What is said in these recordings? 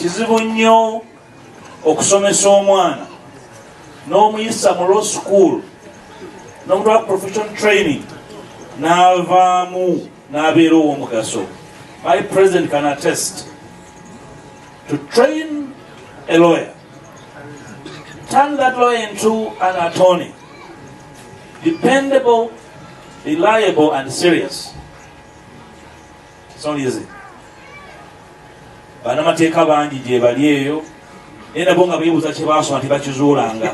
kizibu nnyo okusomesa omwana n'omuyisa mu law school n'omutwala professional training n'avaamu n'abeera ow'omugaso. My president can attest to train a lawyer, turn that lawyer into an attorney, dependable, reliable and serious. It's not easy. Banamateeka bangi gye bali eyo naye nabo nga beebuuza kye baasoma tebakizuulanga.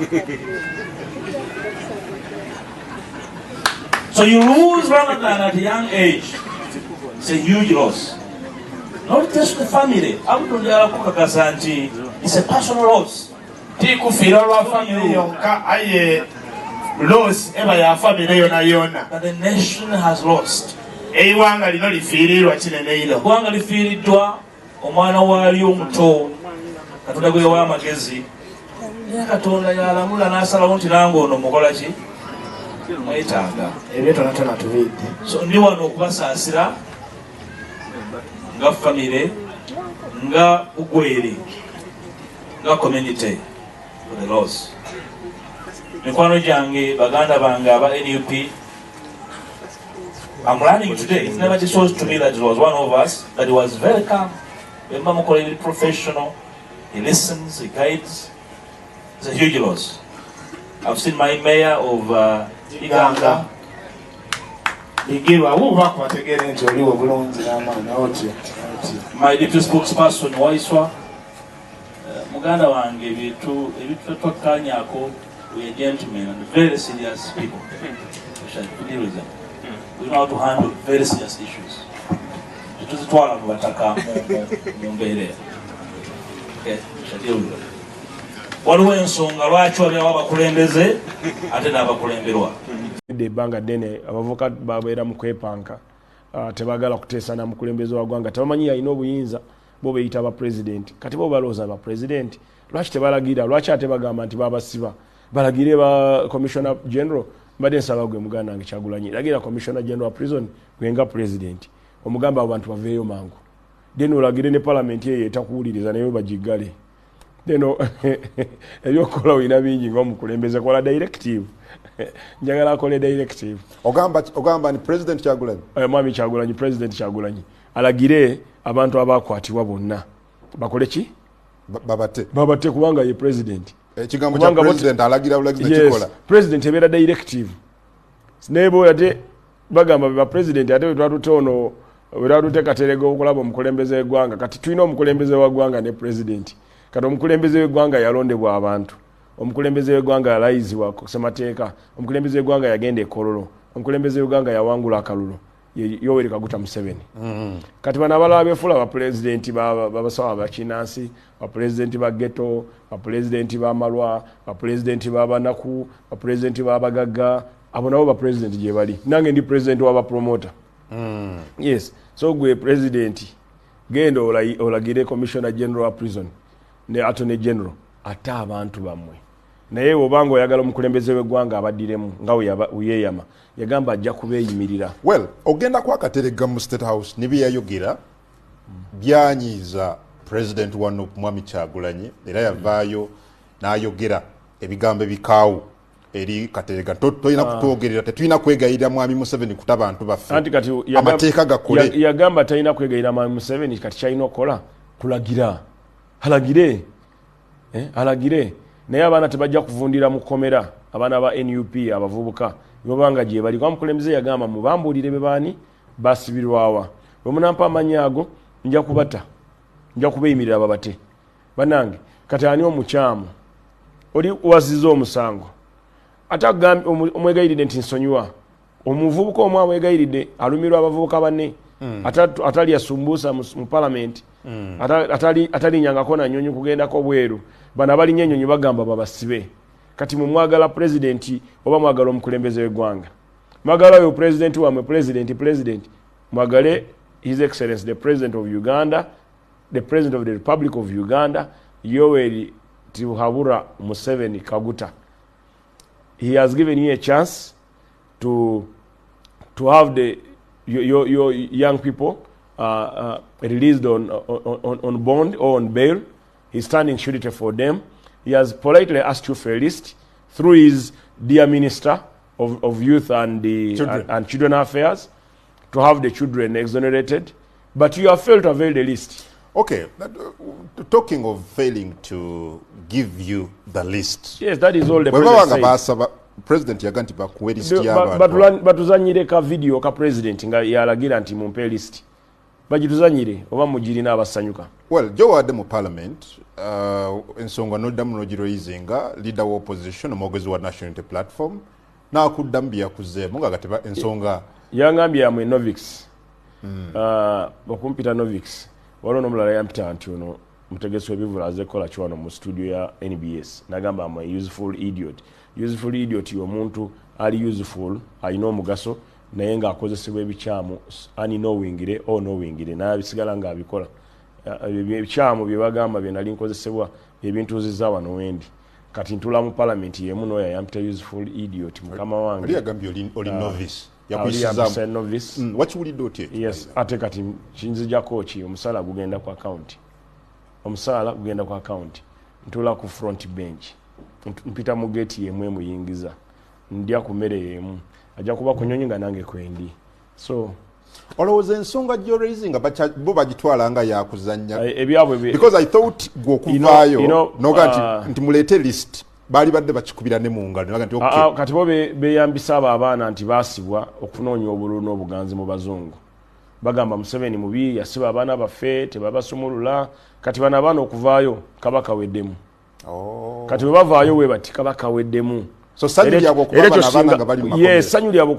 So you lose rather than at a young age. It's a huge loss. Not just the family. It's a personal loss. Loss eba ya family yona yona. That the nation has lost. Eiwanga lino lifiirirwa kinene ilo. Gwanga lifiiriddwa omwana waali omuto Katonda gwe wa magezi. Naye Katonda yalamula n'asalawo nti nange ono mukola ki? Mwetaaga. Ebyo tonatona tubidde. So ndi wano okubasaasira nga family, nga ugweri, nga community for the loss. Mikwano gyange baganda bange aba NUP, I'm learning today. It's never disclosed to me that it was one of us, that he was very calm. Remember, very professional. He listens, he guides. It's a huge loss. I've seen my mayor of Iganga. My deputy spokesperson, Waiswa Muganda wange bitu twakanyako. We are gentlemen and very serious people. We shall deal with them. We know how to handle very serious issues. Tutuzitwala mu bataka mu mbeera. Okay, we shall deal with them. Waliwo ensonga lwaki waliwo abakulembeze ate n'abakulemberwa. Ebbanga ddene abavuka babeera mu kwepanka tebagala kuteesana mukulembeze wa ggwanga tebamanyi alina obuyinza bo beyita aba president kati bo balooza aba president lwaki tebalagira lwaki ate bagamba nti babasiba balagire ba commissioner general mbadde nsaba gwe muganda wange Kyagulanyi lagira commissioner general wa prison gwenga president omugamba abantu baveeyo mangu then olagire ne parliament ye etakuwuliriza nayo bagigale deno ebyokola wina bingi ng'omukulembeze kola directive njagala akole directive ogamba ni president Kyagulanyi mwami Kyagulanyi president Kyagulanyi alagire abantu abakwatibwa bonna bakole ki babate kubanga ye president ekigambo kya president alagira bulagize kikola president ebeera directive nebo ate bagamba ba president ate twatutono weratute katerego okulaba omukulembeze w'eggwanga kati tulina omukulembeze wa ggwanga ne president kati omukulembeze w'eggwanga yalondebwa abantu omukulembeze w'eggwanga yalayizibwa ku ssemateeka omukulembeze w'eggwanga yagenda ekololo omukulembeze w'eggwanga yawangula akalulu Yoweri Kaguta Museveni. Kati bano abalala beefula bapulezidenti babasawo abakinansi bapulezidenti ba ghetto bapulezidenti b'amalwa bapulezidenti b'abanaku bapulezidenti b'abagagga abo nabo bapulezidenti gye bali nange ndi president w'abapromota. Yes, so gwe president genda olagire commissioner general wa prison ne attorney general ate abantu bamwe naye obanga oyagala omukulembeze w'eggwanga abaddiremu nga uyeyama yagamba ajja kubeeyimirira. Well, ogenda kwakaterega mu State House nibi yayogera byanyiza president wano Mwami Kyagulanyi era yavaayo n'ayogera ebigambo ebikaawo eri katerega toyina kutwogerera tetulina kwegayirira Mwami Museveni kuta abantu baffe anti kati amateeka gakole yagamba talina kwegayirira Mwami Museveni kati kyalina okukola kulagira alagire naye abaana tebajja kuvundira mu komera abaana ba NUP abavubuka bobanga gye bali kwa mukulembeze yagamba mubambulire bebaani basibirwawa bwe munampa amannya ago nja kubeeyimirira babate banange kati ani omukyamu oli waziza omusango atagambye omwegayiridde nti nsonyiwa omuvubuka omwe amwegayiridde alumirwa abavubuka banne atali asumbuusa mu parliament atali nyangako na nyonyi kugendako bweru bana abalinya ennyonyi bagamba babasibe kati mwagala president oba mwagala omukulembeze w'eggwanga mwagala oyo president wamwe president mwagale his excellence the president of Uganda the president of the Republic of Uganda Yoweri Museveni Kaguta. He has given you a chance to have your young people released on bond or on bail He's standing surety for them. He has politely asked you for a list through his dear Minister of Youth and Children Affairs to have the children exonerated. But you have failed to avail the list. Okay, talking of failing to give you the list. Yes, that is all the president said. President yaganti bakuwe list y'abantu. Batuzanyire ka video ka president nga yalagira nti mumpe list. Bagituzanyire oba mugirina abasanyuka. Well, Joe wadde mu parliament ensonga noddamu nogiroizinga leader wa opposition omwogezi wa National Unity Platform n'akuddamu byakuzeemu nga gateba ensonga yangambye yamwe Novix. Bakumpita Novix. Waliwo n'omulala yampita nti ono mutegesi w'ebivula aze kukola kiwano mu studio ya NBS. Nagamba am a useful idiot. Useful idiot y'omuntu ali useful alina omugaso naye ng'akozesebwa ebikyamu unknowingly or knowingly n'abisigala ng'abikola. Ebikyamu bye bagamba bye nali nkozesebwa ebintuuzizza wano wendi. Kati ntula mu parliament yemu n'oyo yampita useful idiot mukama wange. Ali yagambye oli novice. Yakuyisiza novice. Wakiwulidde otya? Yes, ate kati kinzijjako ki omusala gugenda ku account. Omusala gugenda ku account. Ntula ku front bench. Mpita mu gate yemu muyingiza. Ndya ku mmere yemu. Ajja kuba kunyonyi nga nange kwendi. So olowooza ensonga gyo raising bo bagitwala nga yakuzannya. Because I thought gw'okuvaayo noga nti muleete list. Bali badde bakikubira ne mu ngalo nti okay. Kati bo beyambisa abaana nti basibwa okunoonya obululu n'obuganzi mu bazungu. Bagamba Museveni mubi yasiba abaana baffe tebabasumulula kati bana abaana okuvaayo kabaka weddemu. Kati bwe bavaayo we bati kabaka weddemu. So sanyu lyabo okuba abaana nga bali mu makomera. Yes, sanyu lyabo